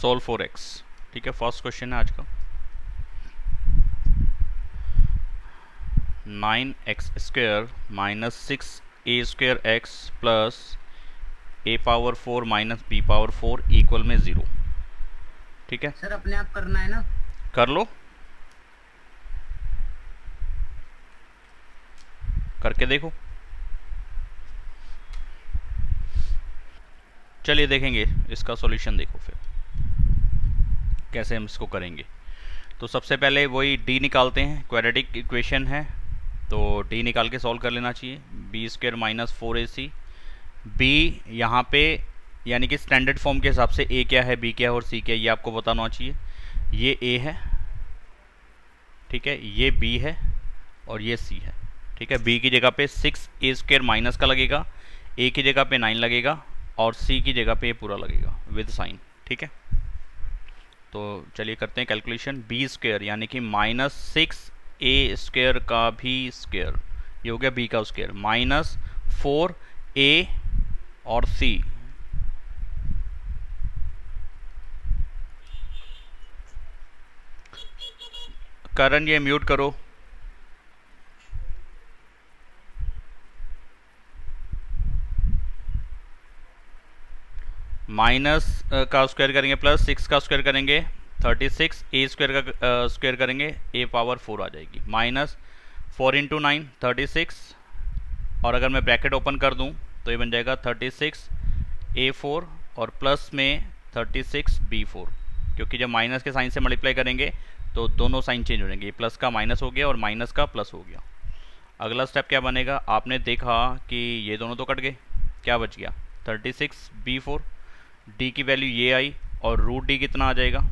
Solve for x. ठीक है, first question है आज का। 9x² minus 6a² x plus a⁴ minus b⁴ equal में 0। ठीक है, सर अपने आप करना है ना? कर लो, करके देखो। चलिए देखेंगे इसका सॉल्यूशन, देखो फिर कैसे हम इसको करेंगे। तो सबसे पहले वही d निकालते हैं, क्वाड्रेटिक इक्वेशन है तो d निकाल के सॉल्व कर लेना चाहिए। b² माइनस 4ac, b यहाँ पे यानी कि स्टैंडर्ड फॉर्म के हिसाब से a क्या है, b क्या है और c क्या है ये आपको बताना चाहिए। ये a है, ठीक है, ये b है और ये c है। ठीक है, b की जगह पे 6a² माइनस का लगेगा, a की जगह पे 9 लगेगा और c की जगह पे ये पूरा लगेगा विद साइन। ठीक है, तो चलिए करते हैं कैलकुलेशन। b² यानी कि माइनस 6a² का भी स्क्वायर, ये हो गया b का स्क्वायर, माइनस 4a और c, करण ये म्यूट करो। माइनस का स्क्वायर करेंगे प्लस 6 का स्क्वायर करेंगे 36, a² का स्क्वायर करेंगे a⁴ आ जाएगी, माइनस 4 इंटू 9 36, और अगर मैं ब्रैकेट ओपन कर दूं तो ये बन जाएगा 36a⁴ और प्लस में 36b⁴, क्योंकि जब माइनस के साइन से मल्टीप्लाई करेंगे तो दोनों साइन चेंज हो जाएंगे, प्लस का माइनस हो गया और माइनस का प्लस हो गया। अगला स्टेप क्या बनेगा, आपने देखा कि ये दोनों तो कट गए, क्या बच गया 36b⁴, डी की वैल्यू ये आई और रूट डी कितना आ जाएगा।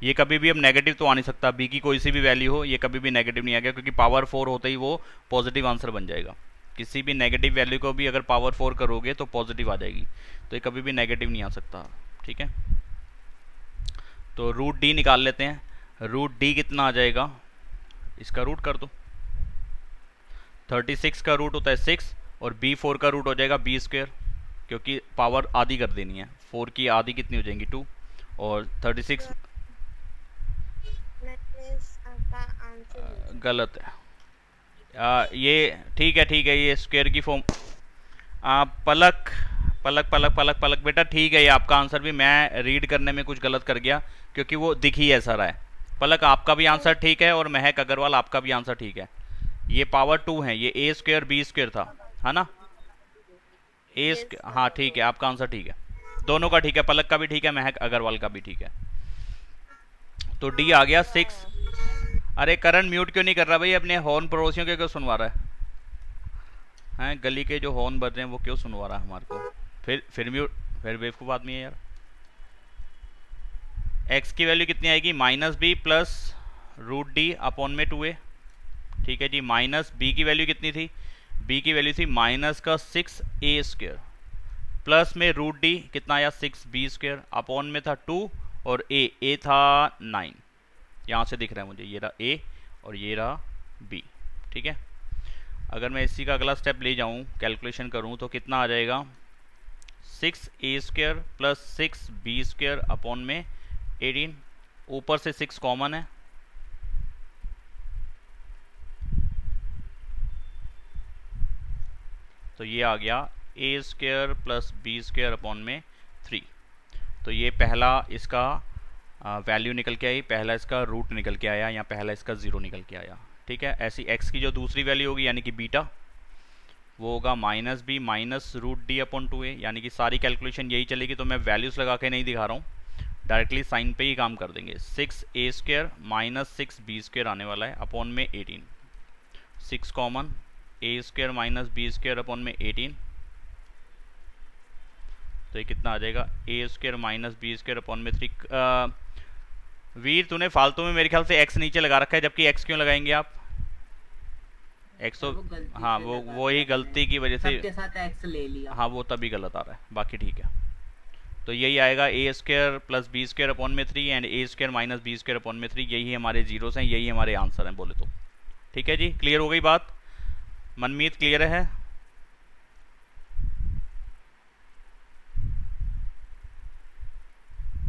ये कभी भी अब नेगेटिव तो आ नहीं सकता, बी की कोई सी भी वैल्यू हो ये कभी भी नेगेटिव नहीं आ गया, क्योंकि पावर 4 होते ही वो पॉजिटिव आंसर बन जाएगा। किसी भी नेगेटिव वैल्यू को भी अगर पावर 4 करोगे तो पॉजिटिव आ जाएगी, तो ये कभी भी नेगेटिव नहीं आ सकता। ठीक है, तो रूट डी निकाल लेते हैं। रूट डी कितना आ जाएगा, इसका रूट कर दो। 36 का रूट होता है 6 और b⁴ का रूट हो जाएगा b², क्योंकि पावर आधी कर देनी है, 4 की आधी कितनी हो जाएंगी 2, और 36 गलत है। ये ठीक है, ठीक है, ये स्क्वायर की फॉर्म। पलक पलक पलक पलक पलक बेटा, ठीक है, ये आपका आंसर भी मैं रीड करने में कुछ गलत कर गया, क्योंकि वो दिख ही ऐसा रहा है। पलक आपका भी आंसर ठीक है और महक अग्रवाल आपका भी आंसर ठीक है। ये पावर 2 है, ये a² b² था, है ना, हाँ ठीक है, आपका आंसर ठीक है, दोनों का ठीक है, पलक का भी ठीक है, महक अग्रवाल का भी ठीक है। तो डी आ गया 6। अरे करण म्यूट क्यों नहीं कर रहा भाई, अपने हॉर्न पड़ोसियों के क्यों सुनवा रहा है, गली के जो हॉर्न बज रहे हैं वो क्यों सुनवा रहा है हमारे को, फिर म्यूट, फिर बेवकूफ़ आदमी है यार। एक्स की वैल्यू कितनी आएगी, minus B plus root D upon में 2a। ठीक है जी, माइनस बी की वैल्यू कितनी थी, बी की वैल्यू थी माइनस का 6a² प्लस में रूट डी कितना आया 6b² अपॉन में था 2 और a था 9, यहाँ से दिख रहा है मुझे, ये रहा a और ये रहा b। ठीक है, अगर मैं इसी का अगला स्टेप ले जाऊँ, कैलकुलेशन करूँ तो कितना आ जाएगा 6a² प्लस 6b² अपॉन में 18, ऊपर से 6 कॉमन है, तो ये आ गया a² प्लस b² अपॉन में 3। तो ये पहला इसका वैल्यू निकल के आई, पहला इसका रूट निकल के आया, या पहला इसका 0 निकल के आया। ठीक है, ऐसी x की जो दूसरी वैल्यू होगी यानी कि बीटा, वो होगा minus B minus root D upon 2a, यानी कि सारी कैलकुलेशन यही चलेगी, तो मैं वैल्यूज़ लगा के नहीं दिखा रहा हूँ, डायरेक्टली साइन पे ही काम कर देंगे। 6a² माइनस 6b² आने वाला है अपॉन में 18, 6 common, a² minus b² upon में 18, तो ये कितना आ जाएगा a² माइनस b² अपॉन में 3। वीर तूने फालतू में मेरे ख्याल से x नीचे लगा रखा है, जबकि x क्यों लगाएंगे आप, x तो हाँ वो ही गलती की वजह से सबके साथ x ले लिया, हाँ वो तभी गलत आ रहा है, बाकी ठीक है। तो यही आएगा a² प्लस b² अपॉन में 3 and a² minus b² upon में 3, यही हमारे जीरोस हैं, यही हमारे आंसर हैं बोले तो। ठीक है जी, क्लियर हो गई बात, मनमीत क्लियर है।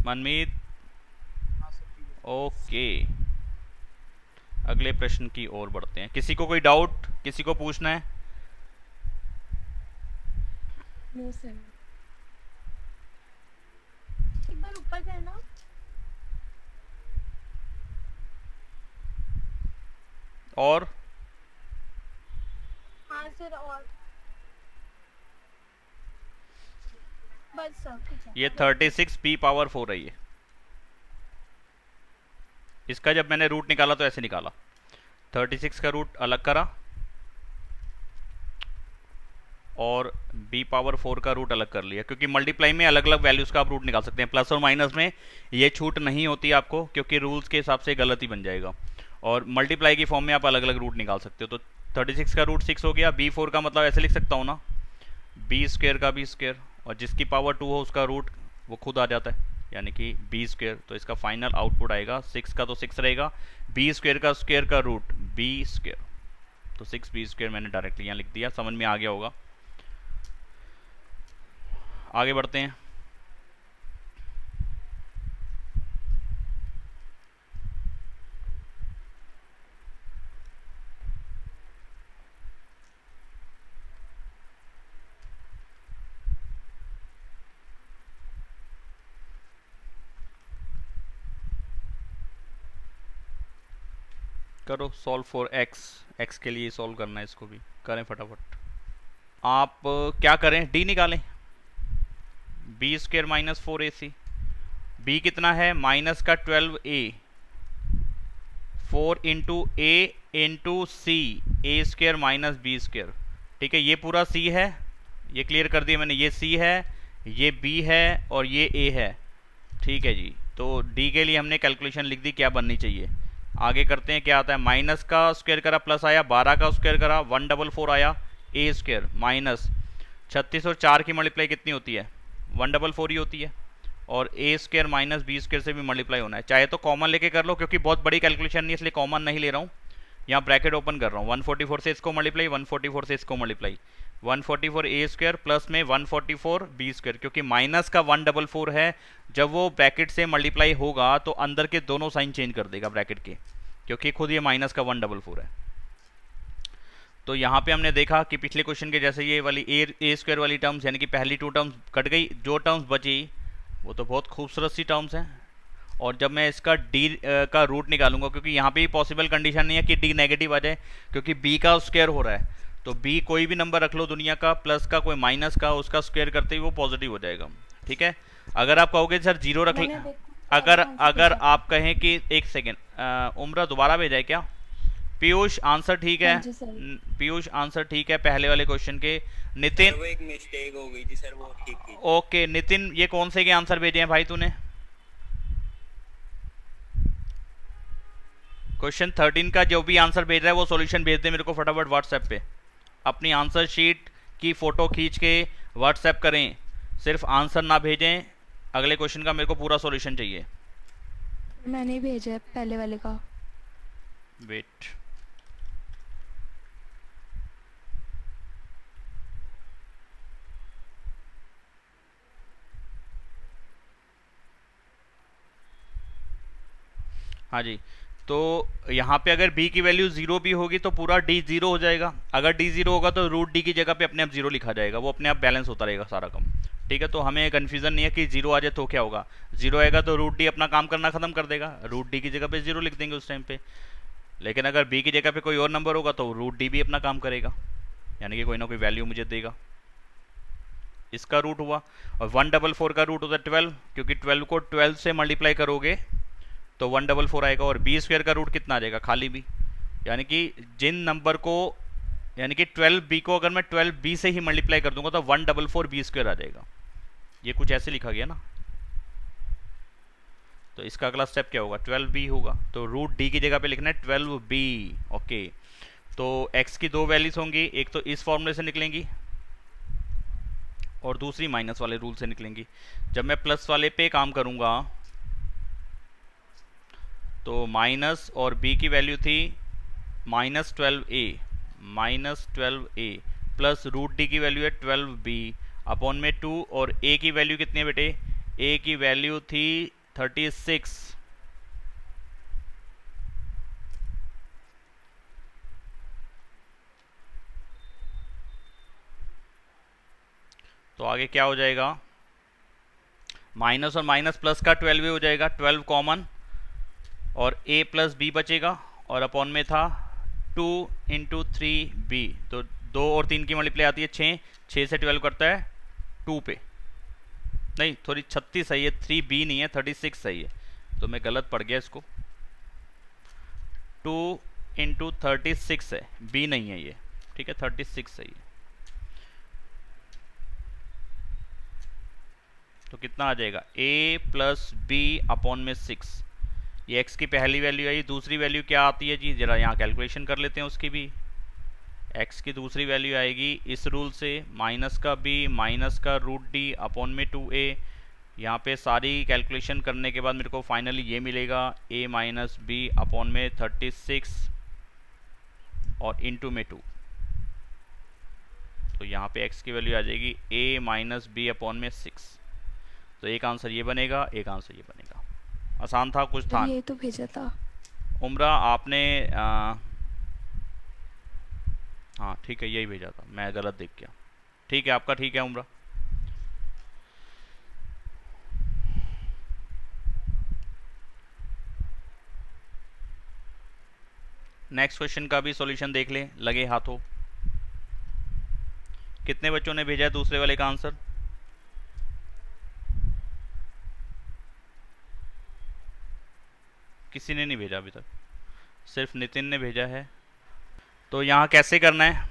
मनमीत ओके, अगले प्रश्न की ओर बढ़ते हैं। किसी को कोई डाउट, किसी को पूछना है? No sir. एक बार ऊपर जाना। और हाँ सर, और बस सर कुछ है। ये 36p⁴ है ये। इसका जब मैंने रूट निकाला तो ऐसे निकाला, 36 का रूट अलग करा और b⁴ का रूट अलग कर लिया, क्योंकि मल्टीप्लाई में अलग अलग वैल्यूज का आप रूट निकाल सकते हैं। प्लस और माइनस में ये छूट नहीं होती आपको, क्योंकि रूल्स के हिसाब से गलत ही बन जाएगा। और मल्टीप्लाई की फॉर्म में आप अलग अलग रूट निकाल सकते हो। तो 36 का रूट 6 हो गया। b4 का मतलब ऐसे लिख सकता हूँ ना, b² का b², और जिसकी पावर 2 हो उसका रूट वो खुद आ जाता है, यानी कि b²। तो इसका फाइनल आउटपुट आएगा 6 का तो 6 रहेगा, b² का स्क्वायर का रूट b²। तो 6b² मैंने डायरेक्टली यहाँ लिख दिया, समझ में आ गया होगा। आगे बढ़ते हैं। करो सॉल्व फॉर एक्स के लिए सॉल्व करना है, इसको भी करें फटाफट। आप क्या करें, डी निकालें, b² - 4ac। b कितना है, माइनस का 12a, 4 into a into C, a² - b²। ठीक है, ये पूरा c है, ये क्लियर कर दिया मैंने, ये c है, ये b है और ये a है। ठीक है जी, तो d के लिए हमने कैलकुलेशन लिख दी क्या बननी चाहिए। आगे करते हैं, क्या आता है, माइनस का स्क्वायर करा प्लस आया, 12 का स्क्वायर करा 144 आया, a² माइनस 36 और 4 की मल्टीप्लाई कितनी होती है, 144 ही होती है, और a² - b² से भी मल्टीप्लाई होना है। चाहे तो कॉमन लेके कर लो, क्योंकि बहुत बड़ी कैलकुलेशन नहीं है इसलिए कॉमन नहीं ले रहा हूँ। यहाँ ब्रैकेट ओपन कर रहा हूँ, 144 से इसको मल्टीप्लाई, 144 से इसको मल्टीप्लाई, 144 a² प्लस में 144 b², क्योंकि माइनस का 144 है, जब वो ब्रैकेट से मल्टीप्लाई होगा तो अंदर के दोनों साइन चेंज कर देगा ब्रैकेट के, क्योंकि खुद ये माइनस का 144 है। तो यहाँ पे हमने देखा कि पिछले क्वेश्चन के जैसे ये वाली a² वाली टर्म्स, यानी कि पहली 2 टर्म्स कट गई, जो टर्म्स बची वो तो बहुत खूबसूरत सी टर्म्स हैं। और जब मैं इसका d का रूट निकालूंगा, क्योंकि यहाँ पे पॉसिबल कंडीशन नहीं है कि d नेगेटिव आ जाए, क्योंकि b का स्क्वायर हो रहा है, तो b कोई भी नंबर रख लो दुनिया का, प्लस का कोई माइनस का, उसका स्क्वायर करते ही वो पॉजिटिव हो जाएगा। ठीक है, अगर आप कहोगे सर 0 रख ले, अगर आप कहें कि एक सेकेंड, उम्र दोबारा भेजा है क्या? पीयूष आंसर ठीक है, पीयूष आंसर ठीक है पहले वाले क्वेश्चन के। नितिन, वो एक मिस्टेक हो गई थी सर, वो ठीक की। ओके नितिन, ये कौन से के आंसर भेजे हैं भाई तूने? क्वेश्चन 13 का जो भी आंसर भेज रहा है वो सॉल्यूशन भेज दे मेरे को फटाफट व्हाट्सएप पे। अपनी आंसर शीट की फ़ोटो खींच के व्हाट्सएप करें, सिर्फ आंसर ना भेजें। अगले क्वेश्चन का मेरे को पूरा सॉल्यूशन चाहिए। मैंने भेजा है पहले वाले का। वेट, हाँ जी, तो यहाँ पे अगर b की वैल्यू 0 भी होगी तो पूरा d 0 हो जाएगा। अगर d 0 होगा तो रूट d की जगह पे अपने आप 0 लिखा जाएगा, वो अपने आप बैलेंस होता रहेगा सारा काम। ठीक है, तो हमें कन्फ्यूज़न नहीं है कि 0 आ जाए तो क्या होगा। 0 आएगा तो रूट d अपना काम करना ख़त्म कर देगा, रूट d की जगह पे 0 लिख देंगे उस टाइम पे। लेकिन अगर b की जगह पे कोई और नंबर होगा तो रूट d भी अपना काम करेगा, यानी कि कोई ना कोई वैल्यू मुझे देगा। इसका रूट हुआ, और 144 का रूट होता है 12, क्योंकि 12 को 12 से मल्टीप्लाई करोगे तो 144 आएगा, और b² का रूट कितना आ जाएगा, खाली b, यानी कि जिन नंबर को, यानी कि 12b को अगर मैं 12b से ही मल्टीप्लाई कर दूंगा तो 144 b² आ जाएगा। ये कुछ ऐसे लिखा गया ना, तो इसका अगला स्टेप क्या होगा, 12b होगा, तो रूट d की जगह पे लिखना है 12b। ओके, तो x की 2 वैल्यूज होंगी, एक तो इस फॉर्मूले से निकलेंगी और दूसरी माइनस वाले रूल से निकलेंगी। जब मैं प्लस वाले पे काम करूंगा तो माइनस, और b की वैल्यू थी -12a प्लस रूट d की वैल्यू है 12b अपॉन में 2, और a की वैल्यू कितनी है बेटे, a की वैल्यू थी 36, तो आगे क्या हो जाएगा, माइनस और माइनस प्लस का 12 हो जाएगा, 12 कॉमन और a प्लस बी बचेगा और अपॉन में था 2 इंटू 3b, तो 2 और 3 की मल्टीप्लाई आती है 6, 6 से 12 करता है 2 पे, नहीं थोड़ी 36 सही है, 3b नहीं है 36 सही है, तो मैं गलत पढ़ गया इसको, 2 इंटू 36 है, b नहीं है ये, ठीक है 36 सही है। तो कितना आ जाएगा, a प्लस बी अपॉन में 6, ये x की पहली वैल्यू आई, दूसरी वैल्यू क्या आती है जी, जरा यहाँ कैलकुलेशन कर लेते हैं उसकी भी। x की दूसरी वैल्यू आएगी इस रूल से, माइनस का b माइनस का रूट डी अपॉन में 2a, यहाँ पे सारी कैलकुलेशन करने के बाद मेरे को फाइनली ये मिलेगा a माइनस बी अपॉन में 36 और इंटू में 2, तो यहाँ पे x की वैल्यू आ जाएगी a माइनस बी अपॉन में 6, तो एक आंसर ये बनेगा, एक आंसर ये बनेगा। आसान था, कुछ था। ये तो भेजा था उम्रा आपने हाँ ठीक है, यही भेजा था, मैं गलत देख गया, ठीक है आपका ठीक है उम्रा। नेक्स्ट क्वेश्चन का भी सॉल्यूशन देख ले, लगे हाथों। कितने बच्चों ने भेजा है दूसरे वाले का आंसर? किसी ने नहीं भेजा अभी तक, सिर्फ नितिन ने भेजा है। तो यहाँ कैसे करना है,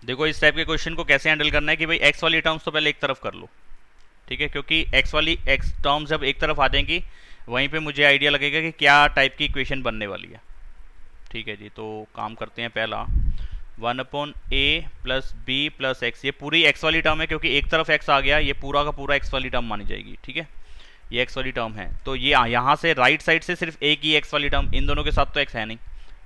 देखो इस टाइप के क्वेश्चन को कैसे हैंडल करना है कि भाई एक्स वाली टर्म्स तो पहले एक तरफ कर लो, ठीक है, क्योंकि एक्स टर्म्स जब एक तरफ आ जाएंगी वहीं पे मुझे आइडिया लगेगा कि क्या टाइप की इक्वेशन बनने वाली है, ठीक है जी। तो काम करते हैं, पहला 1/a plus B plus x, ये पूरी एक्स वाली टर्म है क्योंकि एक तरफ एक्स आ गया, ये पूरा का पूरा एक्स वाली टर्म मानी जाएगी, ठीक है, ये एक्स वाली टर्म है। तो ये यहाँ से राइट साइड से सिर्फ एक ही एक्स वाली टर्म, इन दोनों के साथ तो एक्स है नहीं,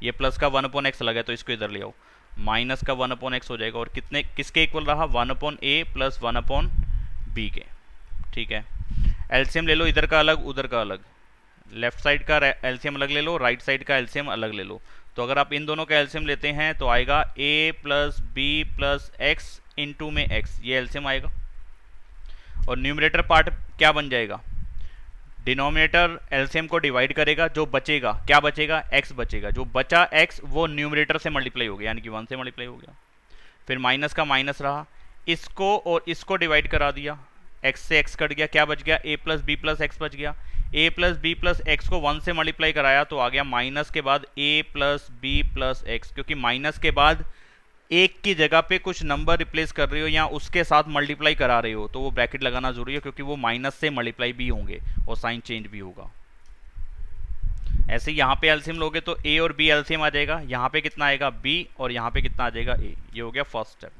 ये प्लस का 1/x लगा है तो इसको इधर ले आओ, माइनस का 1/x हो जाएगा, और कितने किसके इक्वल रहा, 1/a प्लस 1/b के, ठीक है। एलसीएम ले लो, इधर का अलग उधर का अलग, लेफ्ट साइड का एलसीएम अलग ले लो, राइट साइड का एलसीएम अलग ले लो। तो अगर आप इन दोनों का एलसीएम लेते हैं तो आएगा a plus B plus X into में x, ये एलसीएम आएगा। और न्यूमरेटर पार्ट क्या बन जाएगा, डिनोमिनेटर एलसीएम को डिवाइड करेगा, जो बचेगा क्या बचेगा, x बचेगा, जो बचा x वो न्यूमरेटर से मल्टीप्लाई हो गया, यानी कि 1 से मल्टीप्लाई हो गया। फिर माइनस का माइनस रहा, इसको और इसको डिवाइड करा दिया, x से x कट गया, क्या बच गया, a plus B plus X बच गया। a plus B plus X को 1 से मल्टीप्लाई कराया तो आ गया माइनस के बाद a plus B plus X, क्योंकि माइनस के बाद एक की जगह पे कुछ नंबर रिप्लेस कर रहे हो या उसके साथ मल्टीप्लाई करा रहे हो तो वो ब्रैकेट लगाना जरूरी है, क्योंकि वो माइनस से मल्टीप्लाई भी होंगे और साइन चेंज भी होगा। ऐसे यहाँ पे एलसीएम लोगे तो a और b एलसीएम आ जाएगा, यहाँ पे कितना आएगा b और यहाँ पे कितना आ जाएगा a, ये हो गया फर्स्ट स्टेप।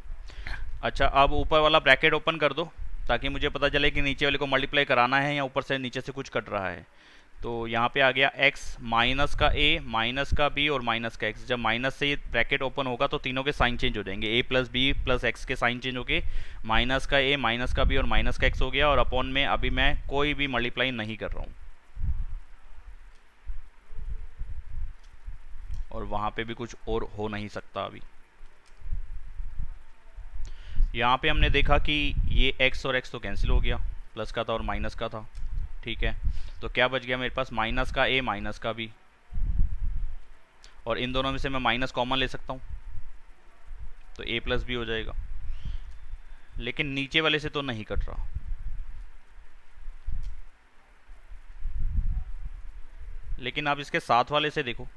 अच्छा, अब ऊपर वाला ब्रैकेट ओपन कर दो ताकि मुझे पता चले कि नीचे वाले को मल्टीप्लाई कराना है या ऊपर से नीचे से कुछ कट रहा है। तो यहाँ पे आ गया x माइनस का a माइनस का b और माइनस का x, जब माइनस से ये ब्रैकेट ओपन होगा तो तीनों के साइन चेंज हो जाएंगे, a plus B plus X के साइन चेंज होके माइनस का a माइनस का b और माइनस का x हो गया। और अपॉन में अभी मैं कोई भी मल्टीप्लाई नहीं कर रहा हूँ, और वहाँ पे भी कुछ और हो नहीं सकता। अभी यहाँ पे हमने देखा कि ये x और x तो कैंसिल हो गया, प्लस का था और माइनस का था, ठीक है। तो क्या बच गया मेरे पास, माइनस का a माइनस का b, और इन दोनों में से मैं माइनस कॉमन ले सकता हूँ तो a प्लस बी हो जाएगा, लेकिन नीचे वाले से तो नहीं कट रहा। लेकिन आप इसके साथ वाले से देखो,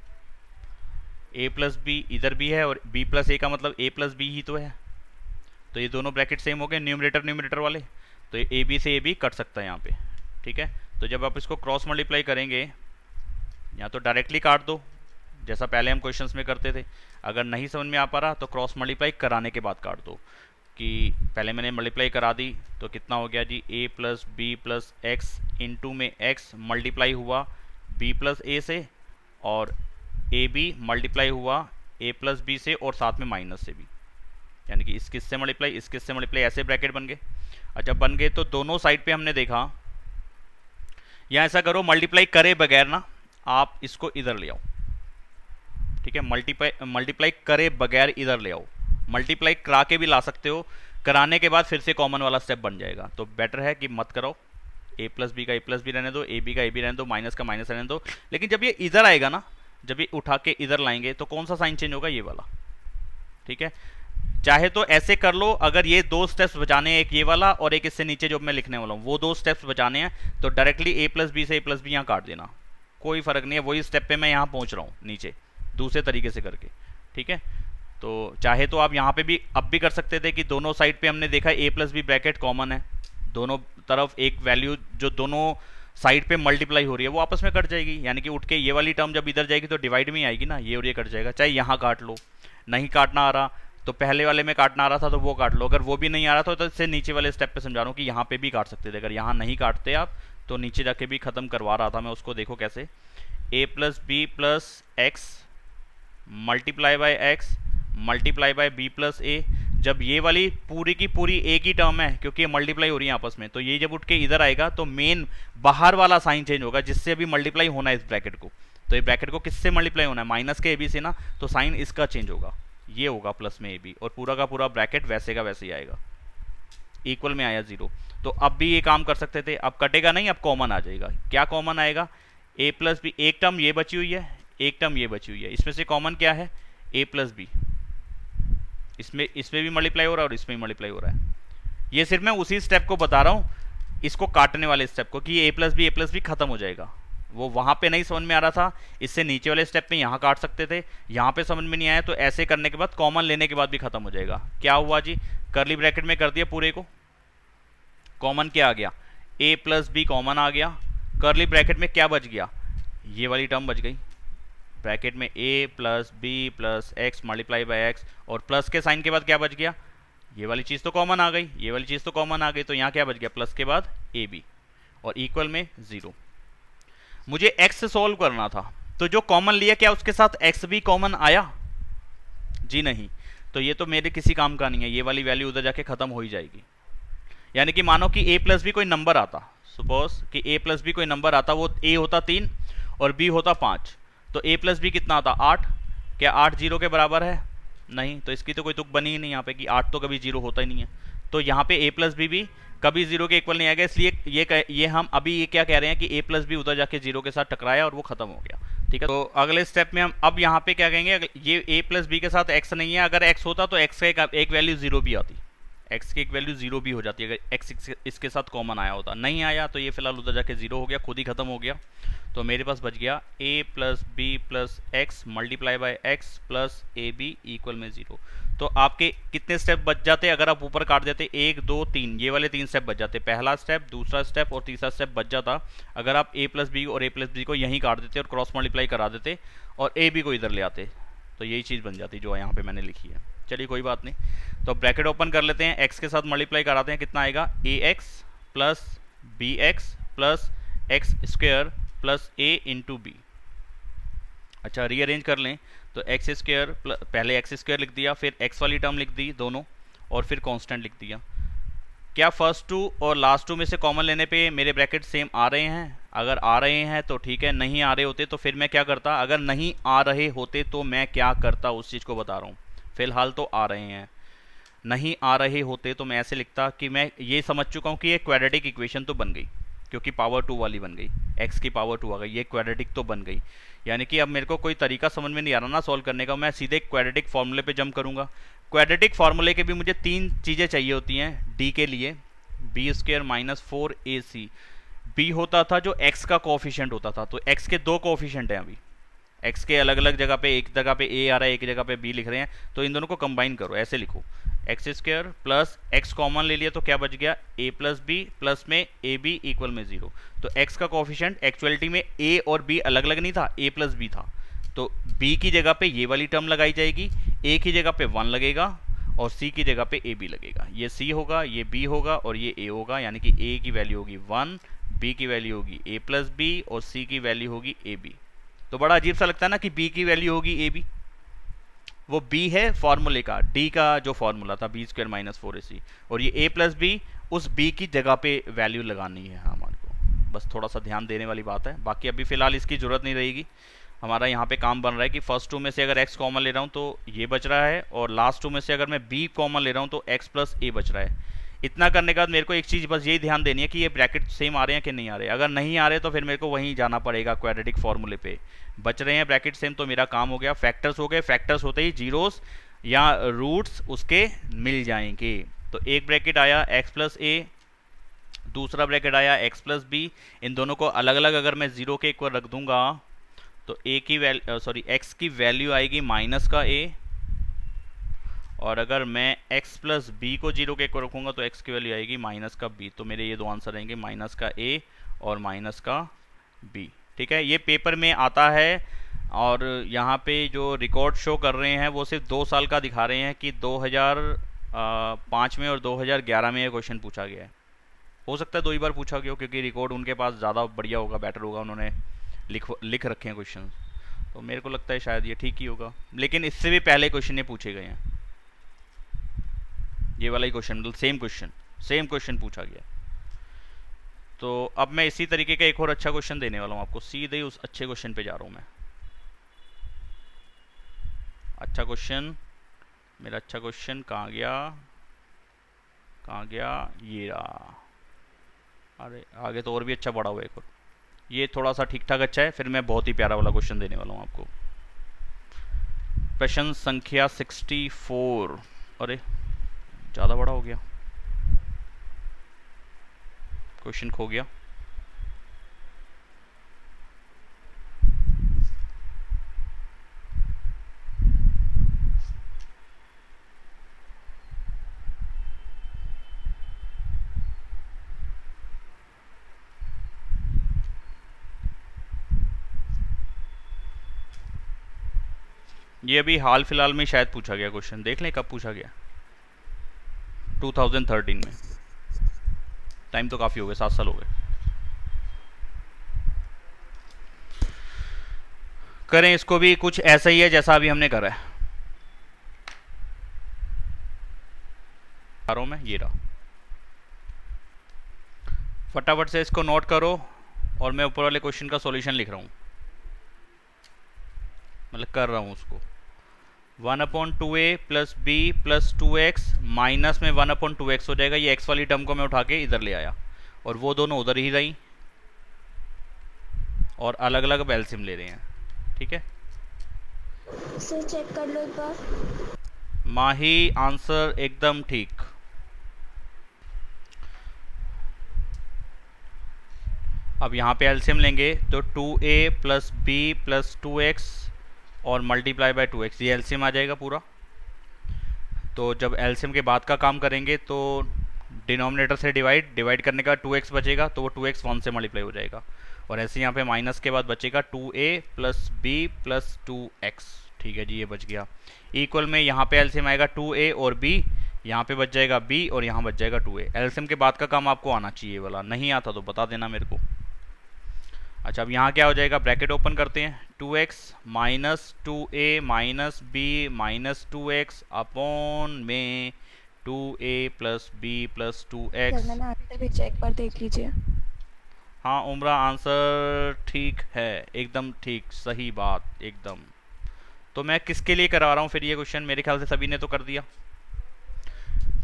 a प्लस बी इधर भी है और b प्लस a का मतलब a प्लस बी ही तो है, तो ये दोनों ब्रैकेट सेम हो गए न्यूमरेटर वाले, तो ए बी से ए बी कट सकता है यहाँ पे, ठीक है। तो जब आप इसको क्रॉस मल्टीप्लाई करेंगे या तो डायरेक्टली काट दो जैसा पहले हम क्वेश्चंस में करते थे, अगर नहीं समझ में आ पा रहा तो क्रॉस मल्टीप्लाई कराने के बाद काट दो। कि पहले मैंने मल्टीप्लाई करा दी तो कितना हो गया जी, a plus B plus X into में x मल्टीप्लाई हुआ b प्लस ए से, और ए बी मल्टीप्लाई हुआ a प्लस बी से और साथ में माइनस से भी, यानी कि इस किस से मल्टीप्लाई इस किस से मल्टीप्लाई, ऐसे ब्रैकेट बन गए। अच्छा बन गए तो दोनों साइड पे हमने देखा, या ऐसा करो मल्टीप्लाई करे बगैर ना आप इसको इधर ले आओ, ठीक है, मल्टीप्लाई करे बगैर इधर ले आओ, मल्टीप्लाई करा के भी ला सकते हो, कराने के बाद फिर से कॉमन वाला स्टेप बन जाएगा। तो बेटर है कि मत करो, ए प्लस बी का ए प्लस बी रहने दो, ए बी का ए बी रहने दो, माइनस का माइनस रहने दो। लेकिन जब ये इधर आएगा ना, जब ये उठा के इधर लाएंगे तो कौन सा साइन चेंज होगा, ये वाला। ठीक है, चाहे तो ऐसे कर लो, अगर ये दो स्टेप्स बचाने हैं, एक ये वाला और एक इससे नीचे जो मैं लिखने वाला हूँ, वो दो स्टेप्स बचाने हैं, तो डायरेक्टली ए प्लस बी से ए प्लस बी यहाँ काट देना, कोई फर्क नहीं है, वही स्टेप पे मैं यहाँ पहुँच रहा हूँ नीचे दूसरे तरीके से करके। ठीक है, तो चाहे तो आप यहाँ पे भी अब भी कर सकते थे कि दोनों साइड पे हमने देखा ए प्लस बी ब्रैकेट कॉमन है, दोनों तरफ एक वैल्यू जो दोनों साइड पे मल्टीप्लाई हो रही है वो आपस में कट जाएगी, यानी कि उठ के ये वाली टर्म जब इधर जाएगी तो डिवाइड में आएगी ना, ये और ये कट जाएगा। चाहे यहाँ काट लो, नहीं काटना आ रहा तो पहले वाले में काटना आ रहा था तो वो काट लो, अगर वो भी नहीं आ रहा था तो इससे नीचे वाले स्टेप पे समझा रहा हूँ कि यहाँ पे भी काट सकते थे। अगर यहाँ नहीं काटते आप तो नीचे जाके भी खत्म करवा रहा था मैं उसको, देखो कैसे, a plus B plus x multiply by x multiply by b plus a. जब ये वाली पूरी की पूरी एक ही टर्म है क्योंकि ये मल्टीप्लाई हो रही है आपस में, तो ये जब उठ के इधर आएगा तो मेन बाहर वाला साइन चेंज होगा जिससे अभी मल्टीप्लाई होना है इस ब्रैकेट को। तो ये ब्रैकेट को किससे मल्टीप्लाई होना है, माइनस के ए बी से ना, तो साइन इसका चेंज होगा, ये होगा प्लस में ए बी, और पूरा का पूरा ब्रैकेट वैसे का वैसे ही आएगा, इक्वल में आया 0। तो अब भी ये काम कर सकते थे, अब कटेगा नहीं, अब कॉमन आ जाएगा। क्या कॉमन आएगा, ए प्लस बी, एक टर्म ये बची हुई है, एक टर्म ये बची हुई है, इसमें से कॉमन क्या है, ए प्लस बी। इसमें भी मल्टीप्लाई हो रहा है और इसमें भी मल्टीप्लाई हो रहा है। ये सिर्फ मैं उसी स्टेप को बता रहा हूँ, इसको काटने वाले स्टेप को, कि ए प्लस बी खत्म हो जाएगा। वो वहाँ पे नहीं समझ में आ रहा था, इससे नीचे वाले स्टेप पे यहाँ काट सकते थे, यहाँ पे समझ में नहीं आया तो ऐसे करने के बाद कॉमन लेने के बाद भी खत्म हो जाएगा। क्या हुआ जी, करली ब्रैकेट में कर दिया पूरे को, कॉमन क्या आ गया, ए प्लस बी कॉमन आ गया, करली ब्रैकेट में क्या बच गया, ये वाली टर्म बच गई, ब्रैकेट में a plus B plus x multiply by x, और प्लस के साइन के बाद क्या बच गया, ये वाली चीज़ तो कॉमन आ गई, ये वाली चीज़ तो कॉमन आ गई, तो यहाँ क्या बच गया, प्लस के बाद ए बी और इक्वल में 0। मुझे x सॉल्व करना था, तो जो कॉमन लिया क्या उसके साथ x भी कॉमन आया, जी नहीं, तो ये तो मेरे किसी काम का नहीं है, ये वाली वैल्यू उधर जाके खत्म हो ही जाएगी। यानी कि मानो कि a प्लस बी कोई नंबर आता, सपोज कि a प्लस बी कोई नंबर आता, वो a होता 3 और b होता 5, तो a प्लस बी कितना आता 8, क्या 8 0 के बराबर है, नहीं, तो इसकी तो कोई तुक बनी ही नहीं यहाँ पे कि 8 तो कभी 0 होता ही नहीं है, तो यहाँ पे a प्लस बी भी कभी 0 के इक्वल नहीं आएगा, इसलिए ये हम अभी ये क्या कह रहे हैं कि a प्लस बी उधर जाके 0 के साथ टकराया और वो खत्म हो गया। ठीक है, तो अगले स्टेप में हम अब यहाँ पे क्या कहेंगे, ये a प्लस बी के साथ x नहीं है, अगर x होता तो x का एक वैल्यू 0 भी आती, x की एक वैल्यू 0 भी हो जाती है अगर x इसके साथ कॉमन आया होता, नहीं आया तो ये फिलहाल उधर जाके 0 हो गया, खुद ही खत्म हो गया। तो मेरे पास बच गया a plus B plus x multiply by X plus A B equal में 0। तो आपके कितने स्टेप बच जाते अगर आप ऊपर काट देते, 1 2 3, ये वाले 3 स्टेप बच जाते, पहला स्टेप, दूसरा स्टेप और तीसरा स्टेप बच जाता अगर आप a प्लस बी और a प्लस बी को यहीं काट देते और क्रॉस मल्टीप्लाई करा देते और ए बी को इधर ले आते, तो यही चीज़ बन जाती जो यहाँ पे मैंने लिखी है। चलिए कोई बात नहीं, तो ब्रैकेट ओपन कर लेते हैं, x के साथ मल्टीप्लाई कराते हैं, कितना आएगा, a x plus b x plus x square plus a into b. अच्छा रीअरेंज कर लें तो एक्स स्क्वेयर पहले एक्स स्क्वेयर लिख दिया, फिर एक्स वाली टर्म लिख दी दोनों, और फिर कांस्टेंट लिख दिया। क्या फर्स्ट टू और लास्ट टू में से कॉमन लेने पे मेरे ब्रैकेट सेम आ रहे हैं, अगर आ रहे हैं तो ठीक है, नहीं आ रहे होते तो फिर मैं क्या करता, अगर नहीं आ रहे होते तो मैं क्या करता उस चीज़ को बता रहा हूँ, फिलहाल तो आ रहे हैं, नहीं आ रहे होते तो मैं ऐसे लिखता कि मैं ये समझ चुका हूँ कि ये क्वाड्रेटिक इक्वेशन तो बन गई क्योंकि पावर 2 वाली बन गई, x की पावर 2 आ गई, ये क्वाड्रेटिक तो बन गई। यानी कि अब मेरे को कोई तरीका समझ में नहीं आ रहा ना सॉल्व करने का, मैं सीधे क्वाड्रेटिक फार्मूले पे जंप करूँगा। क्वाड्रेटिक फार्मूले के भी मुझे 3 चीज़ें चाहिए होती हैं d के लिए, B square minus 4ac, b होता था जो x का कोफिशिएंट होता था, तो x के 2 कोफिशिएंट हैं अभी, x के अलग अलग जगह पे, एक जगह पे a आ रहा है, एक जगह पे b लिख रहे हैं, तो इन दोनों को कंबाइन करो, ऐसे लिखो x square plus x common ले लिया तो क्या बच गया, a प्लस बी प्लस में ए बी इक्वल में 0। तो x का कोफिशिएंट एक्चुअलिटी में a और b अलग अलग नहीं था, a प्लस बी था, तो b की जगह पे ये वाली टर्म लगाई जाएगी, a की जगह पे 1 लगेगा और c की जगह पे ab लगेगा, ये c होगा, ये b होगा और ये a होगा, यानी कि a की वैल्यू होगी 1, b की वैल्यू होगी a प्लस बी और c की वैल्यू होगी ab। तो बड़ा अजीब सा लगता है ना कि b की वैल्यू होगी ab, वो b है फॉर्मूले का, d का जो फॉर्मूला था बी स्क्वायर माइनस 4ac, और ये a प्लस बी उस b की जगह पे वैल्यू लगानी है हमारे को। बस थोड़ा सा ध्यान देने वाली बात है, बाकी अभी फ़िलहाल इसकी ज़रूरत नहीं रहेगी। हमारा यहाँ पे काम बन रहा है कि फर्स्ट टू में से अगर x कॉमन ले रहा हूँ तो ये बच रहा है, और लास्ट टू में से अगर मैं b कॉमन ले रहा हूँ तो x प्लस a बच रहा है। इतना करने के बाद मेरे को एक चीज़ बस यही ध्यान देनी है कि ये ब्रैकेट सेम आ रहे हैं कि नहीं आ रहे। अगर नहीं आ रहे तो फिर मेरे को वहीं जाना पड़ेगा क्वाड्रेटिक फार्मूले पे। बच रहे हैं ब्रैकेट सेम तो मेरा काम हो गया। फैक्टर्स हो गए, फैक्टर्स होते ही जीरोस या रूट्स उसके मिल जाएंगे। तो एक ब्रैकेट आया x प्लस a, दूसरा ब्रैकेट आया x प्लस b। इन दोनों को अलग अलग अगर मैं ज़ीरो के एक बार रख दूंगा तो a की x की वैल्यू आएगी माइनस का a, और अगर मैं x प्लस बी को जीरो के एक को रखूँगा तो x की वैल्यू आएगी माइनस का b। तो मेरे ये दो आंसर रहेंगे माइनस का a और माइनस का b। ठीक है, ये पेपर में आता है, और यहाँ पे जो रिकॉर्ड शो कर रहे हैं वो सिर्फ 2 साल का दिखा रहे हैं कि 2005 में और 2011 में ये क्वेश्चन पूछा गया है। हो सकता है 2 ही बार पूछा गया हो, क्योंकि रिकॉर्ड उनके पास ज़्यादा बढ़िया होगा, बेटर होगा, उन्होंने लिख रखे हैं क्वेश्चन। तो मेरे को लगता है शायद ये ठीक ही होगा, लेकिन इससे भी पहले क्वेश्चन ये पूछे गए हैं। ये वाला ही क्वेश्चन, मतलब सेम क्वेश्चन पूछा गया। तो अब मैं इसी तरीके का एक और अच्छा क्वेश्चन देने वाला हूँ आपको, सीधे ही उस अच्छे क्वेश्चन पे जा रहा हूँ मैं। अच्छा क्वेश्चन, मेरा अच्छा क्वेश्चन कहाँ गया, ये रहा। अरे आगे तो और भी अच्छा पड़ा हुआ है एक और। ये थोड़ा सा ठीक ठाक अच्छा है, फिर मैं बहुत ही प्यारा वाला क्वेश्चन देने वाला हूँ आपको। प्रश्न संख्या 64। अरे ज़्यादा बड़ा हो गया, क्वेश्चन खो गया। ये अभी हाल फिलहाल में शायद पूछा गया क्वेश्चन, देख लें कब पूछा गया। 2013 में। टाइम तो काफ़ी हो गए, 7 साल हो गए। करें इसको भी कुछ ऐसा ही है जैसा अभी हमने करा है। में ये रहा, फटाफट से इसको नोट करो, और मैं ऊपर वाले क्वेश्चन का सॉल्यूशन लिख रहा हूँ, मतलब कर रहा हूँ उसको। 1/2a plus b plus 2x minus में 1/2x हो जाएगा। ये x वाली टर्म को मैं उठा के इधर ले आया, और वो दोनों उधर ही रही, और अलग अलग एलसीएम ले रहे हैं। ठीक है, सर चेक कर लो एक बार। माही आंसर एकदम ठीक। अब यहाँ पे एलसीएम लेंगे तो 2a plus b plus 2x और मल्टीप्लाई बाय 2x, ये एलसीएम आ जाएगा पूरा। तो जब एलसीएम के बाद का काम करेंगे तो डिनोमिनेटर से डिवाइड करने का 2x बचेगा, तो वो 2x 1 से मल्टीप्लाई हो जाएगा, और ऐसे यहाँ पे माइनस के बाद बचेगा 2a plus b plus 2x। ठीक है जी, ये बच गया। इक्वल में यहाँ पे एलसीएम आएगा 2a और b, यहाँ पे बच जाएगा b और यहाँ बच जाएगा 2a। एलसीएम के बाद का काम आपको आना चाहिए वाला, नहीं आता तो बता देना मेरे को। अच्छा, अब यहाँ क्या हो जाएगा, ब्रैकेट ओपन करते हैं, 2x minus 2a minus b minus 2x upon में 2a plus b plus 2x। मैंने आंसर भेजा, एक बार देख लीजिए। हाँ उम्रा, आंसर ठीक है, एकदम ठीक, सही बात एकदम। तो मैं किसके लिए करवा रहा हूँ फिर ये क्वेश्चन? मेरे ख्याल से सभी ने तो कर दिया।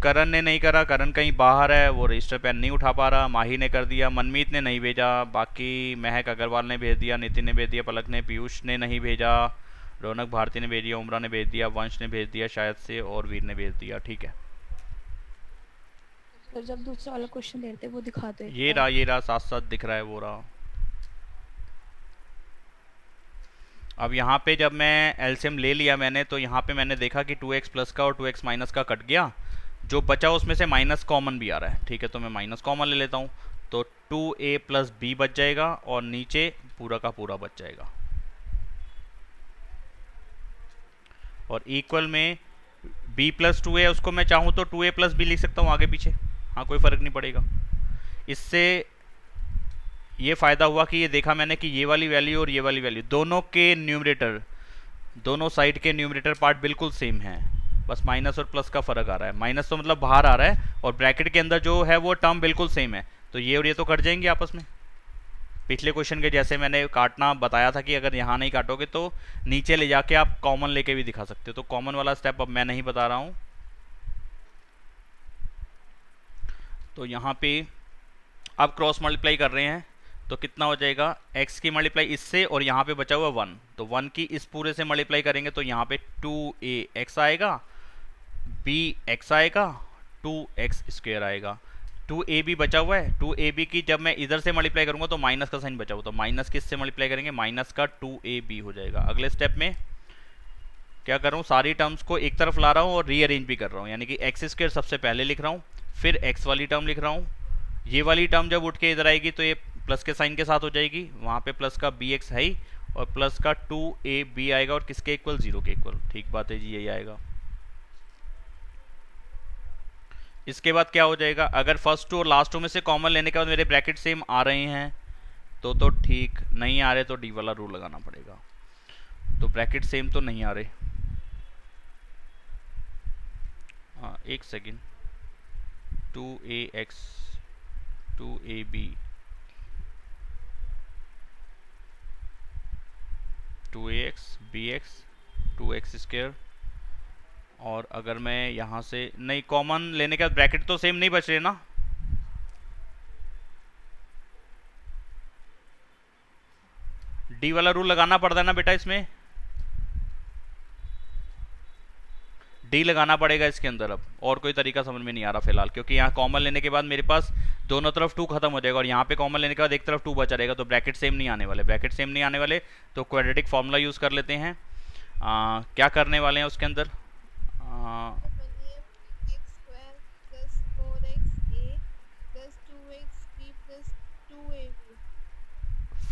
करण ने नहीं करा, करण कहीं बाहर है, वो रजिस्टर पेन नहीं उठा पा रहा। माही ने कर दिया, मनमीत ने नहीं भेजा, बाकी महक अग्रवाल ने भेज दिया, नितिन ने भेज दिया, पलक ने, पीयूष ने नहीं भेजा, रौनक भारती ने भेज दिया, उमरा ने भेज दिया, वंश ने भेज दिया शायद से, और वीर ने भेज दिया। ठीक है, तो जब दूसरा वाला क्वेश्चन देते वो दिखाते। ये रहा साथ साथ दिख रहा है, वो रहा। अब यहाँ पे जब मैं एलसीएम ले लिया मैंने, तो यहाँ पे मैंने देखा कि 2x प्लस का और 2x माइनस का कट गया, जो बचा उसमें से माइनस कॉमन भी आ रहा है। ठीक है, तो मैं माइनस कॉमन ले लेता हूँ, तो 2a प्लस b बच जाएगा, और नीचे पूरा का पूरा बच जाएगा, और इक्वल में b प्लस 2a, उसको मैं चाहूँ तो 2a प्लस b लिख सकता हूँ आगे पीछे, हाँ कोई फ़र्क नहीं पड़ेगा। इससे ये फ़ायदा हुआ कि ये देखा मैंने कि ये वाली वैल्यू और ये वाली वैल्यू दोनों के न्यूमरेटर, दोनों साइड के न्यूमरेटर पार्ट बिल्कुल सेम है, बस माइनस और प्लस का फ़र्क आ रहा है। माइनस तो मतलब बाहर आ रहा है, और ब्रैकेट के अंदर जो है वो टर्म बिल्कुल सेम है, तो ये और ये तो कट जाएंगे आपस में। पिछले क्वेश्चन के जैसे मैंने काटना बताया था कि अगर यहाँ नहीं काटोगे तो नीचे ले जाके आप कॉमन लेके भी दिखा सकते हो। तो कॉमन वाला स्टेप अब मैं नहीं बता रहा हूँ। तो यहाँ पे अब क्रॉस मल्टीप्लाई कर रहे हैं तो कितना हो जाएगा, x की मल्टीप्लाई इससे और यहाँ पे बचा हुआ 1, तो 1 की इस पूरे से मल्टीप्लाई करेंगे तो यहाँ पे 2ax आएगा, bx आएगा, 2x स्क्वायर आएगा। 2ab बचा हुआ है, 2ab की जब मैं इधर से मल्टीप्लाई करूंगा तो माइनस का साइन बचा हुआ, तो माइनस किससे मल्टीप्लाई करेंगे, माइनस का 2ab हो जाएगा। अगले स्टेप में क्या कर रहा हूँ, सारी टर्म्स को एक तरफ ला रहा हूँ और रीअरेंज भी कर रहा हूँ, यानी कि एक्स स्क्वायर सबसे पहले लिख रहा हूँ, फिर x वाली टर्म लिख रहा हूँ। ये वाली टर्म जब उठ के इधर आएगी तो ये प्लस के साइन के साथ हो जाएगी, वहाँ पे प्लस का bx है ही, और प्लस का 2ab आएगा और किसके इक्वल, 0 के इक्वल। ठीक बात है जी, यही आएगा। इसके बाद क्या हो जाएगा, अगर फर्स्ट टू और लास्ट टू में से कॉमन लेने के बाद मेरे ब्रैकेट सेम आ रहे हैं तो ठीक, नहीं आ रहे तो डी वाला रूल लगाना पड़ेगा। तो ब्रैकेट सेम तो नहीं आ रहे, हाँ एक second, 2ax 2ab 2ax bx 2x square, और अगर मैं यहाँ से नहीं कॉमन लेने के बाद ब्रैकेट तो सेम नहीं बच रहे ना, डी वाला रूल लगाना पड़ता है ना बेटा, इसमें डी लगाना पड़ेगा इसके अंदर। अब और कोई तरीका समझ में नहीं आ रहा फिलहाल, क्योंकि यहाँ कॉमन लेने के बाद मेरे पास दोनों तरफ 2 खत्म हो जाएगा और यहाँ पे कॉमन लेने के बाद एक तरफ 2 बचा रहेगा, तो ब्रैकेट सेम नहीं आने वाले। ब्रैकेट सेम नहीं आने वाले तो क्वाड्रेटिक फार्मूला यूज़ कर लेते हैं। क्या करने वाले हैं उसके अंदर,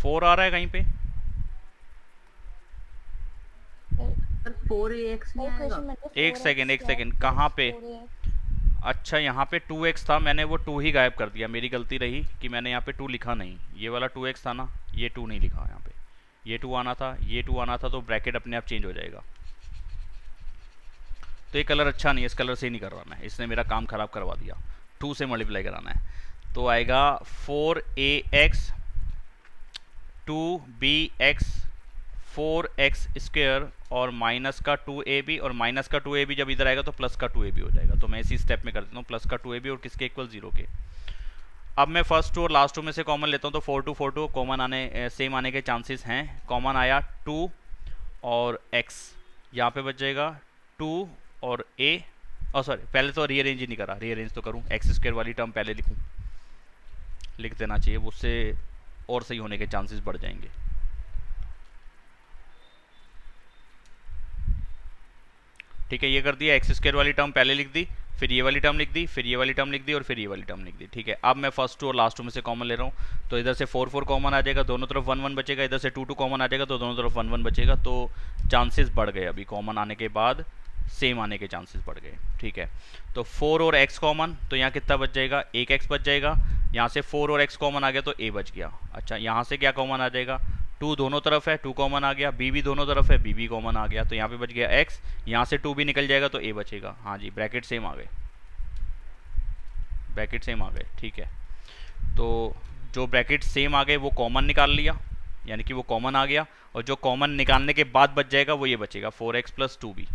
4 आ रहा है कहीं पे, 4ax नहीं आएगा। एक सेकेंड कहाँ पे, अच्छा यहाँ पे 2x था, मैंने वो 2 ही गायब कर दिया, मेरी गलती रही कि मैंने यहाँ पे 2 लिखा नहीं। ये वाला 2x था ना, ये 2 नहीं लिखा यहाँ पे, ये 2 आना था, ये 2 आना था, तो ब्रैकेट अपने आप चेंज हो जाएगा। तो ये कलर अच्छा नहीं है, इस कलर से ही नहीं कर रहा मैं, इसने मेरा काम खराब करवा दिया। 2 से मल्टीप्लाई कराना है तो आएगा 4ax 2bx 4x स्क्वायर और माइनस का 2ab, और माइनस का 2ab जब इधर आएगा तो प्लस का 2ab हो जाएगा। तो मैं इसी स्टेप में कर देता हूँ, प्लस का 2ab और किसके इक्वल, 0 के। अब मैं फर्स्ट टू और लास्ट टू में से कॉमन लेता हूँ, तो 4 2 कॉमन आने सेम आने के चांसेस हैं। कॉमन आया 2 और x, यहाँ पे बच जाएगा 2 और a, और सॉरी पहले तो रीअरेंज ही नहीं करा, रीअरेंज तो करूँ, एक्स स्क्वायर वाली टर्म पहले लिखूँ, लिख देना चाहिए, उससे और सही होने के चांसेस बढ़ जाएंगे। ठीक है, ये कर दिया, एक्स स्क्वायर वाली टर्म पहले लिख दी, फिर ये वाली टर्म लिख दी, फिर ये वाली टर्म लिख दी और फिर ये वाली टर्म लिख दी। ठीक है, अब मैं फर्स्ट टू और लास्ट टू में से कॉमन ले रहा हूँ, तो इधर से 4 4 कॉमन आ जाएगा, दोनों तरफ 1 1 बचेगा, इधर से 2 2 कॉमन आ जाएगा तो दोनों तरफ 1 1 बचेगा, तो चांसेस बढ़ गए, अभी कॉमन आने के बाद सेम आने के चांसेस बढ़ गए। ठीक है, तो 4 और x कॉमन, तो यहाँ कितना बच जाएगा, 1x बच जाएगा, यहाँ से 4 और x कॉमन आ गया तो a बच गया। अच्छा, यहाँ से क्या कॉमन आ जाएगा, 2 दोनों तरफ है, 2 कॉमन आ गया, b भी दोनों तरफ है, b भी कॉमन आ गया, तो यहाँ पे बच गया x, यहाँ से 2 भी निकल जाएगा तो a बचेगा। हाँ जी, ब्रैकेट सेम आ गए, ब्रैकेट सेम आ गए। ठीक है, तो जो ब्रैकेट सेम आ गए वो कॉमन निकाल लिया, यानी कि वो कॉमन आ गया, और जो कॉमन निकालने के बाद बच जाएगा वो ये बचेगा 4x प्लस 2b।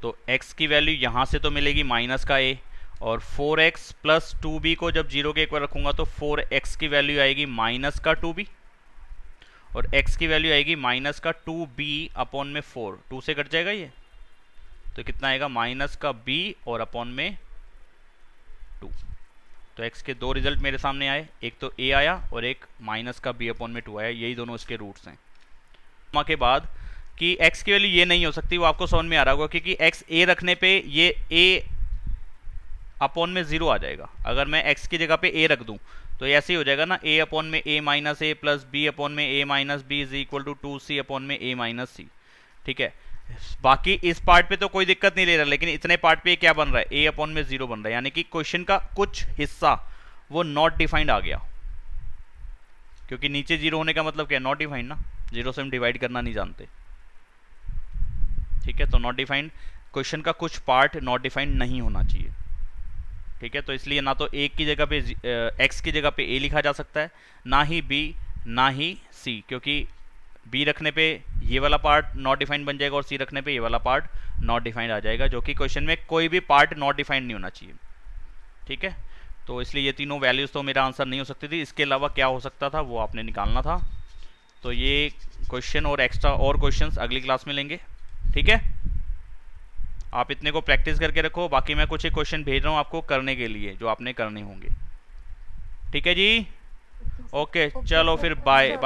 तो x की वैल्यू यहाँ से तो मिलेगी माइनस का a, और 4x प्लस 2b को जब 0 के इक्वल रखूंगा तो 4x की वैल्यू आएगी माइनस का 2b, और x की वैल्यू आएगी माइनस का 2b अपॉन में 4, 2 से कट जाएगा ये, तो कितना आएगा, माइनस का b और अपॉन में 2। तो x के 2 रिजल्ट मेरे सामने आए, एक तो a आया और एक माइनस का b अपॉन में 2 आया, यही दोनों इसके रूट्स हैं। के बाद कि x की वैल्यू ये नहीं हो सकती, वो आपको समझ में आ रहा होगा, क्योंकि x a रखने पे ये a अपॉन में 0 आ जाएगा। अगर मैं x की जगह पे a रख दूं तो ऐसे ही हो जाएगा ना, a अपॉन में a minus a plus b upon में a minus b is equal to 2c upon में a माइनस c। ठीक है, बाकी इस पार्ट पे तो कोई दिक्कत नहीं ले रहा, लेकिन इतने पार्ट पे क्या बन रहा है, a अपॉन में 0 बन रहा है, यानी कि क्वेश्चन का कुछ हिस्सा वो नॉट डिफाइंड आ गया, क्योंकि नीचे 0 होने का मतलब क्या है, नॉट डिफाइंड ना, 0 से हम डिवाइड करना नहीं जानते। ठीक है, तो नॉट डिफाइंड, क्वेश्चन का कुछ पार्ट नॉट डिफाइंड नहीं होना चाहिए। ठीक है, तो इसलिए ना तो एक की जगह पे एक्स की जगह पे ए लिखा जा सकता है, ना ही बी, ना ही सी, क्योंकि बी रखने पे ये वाला पार्ट नॉट डिफाइंड बन जाएगा और सी रखने पे ये वाला पार्ट नॉट डिफाइंड आ जाएगा, जो कि क्वेश्चन में कोई भी पार्ट नॉट डिफाइंड नहीं होना चाहिए। ठीक है, तो इसलिए ये तीनों वैल्यूज़ तो मेरा आंसर नहीं हो सकती थी। इसके अलावा क्या हो सकता था वो आपने निकालना था। तो ये क्वेश्चन और एक्स्ट्रा और क्वेश्चंस अगली क्लास में लेंगे। ठीक है, आप इतने को प्रैक्टिस करके रखो, बाकी मैं कुछ एक क्वेश्चन भेज रहा हूँ आपको करने के लिए जो आपने करने होंगे। ठीक है जी, ओके, चलो फिर बाय।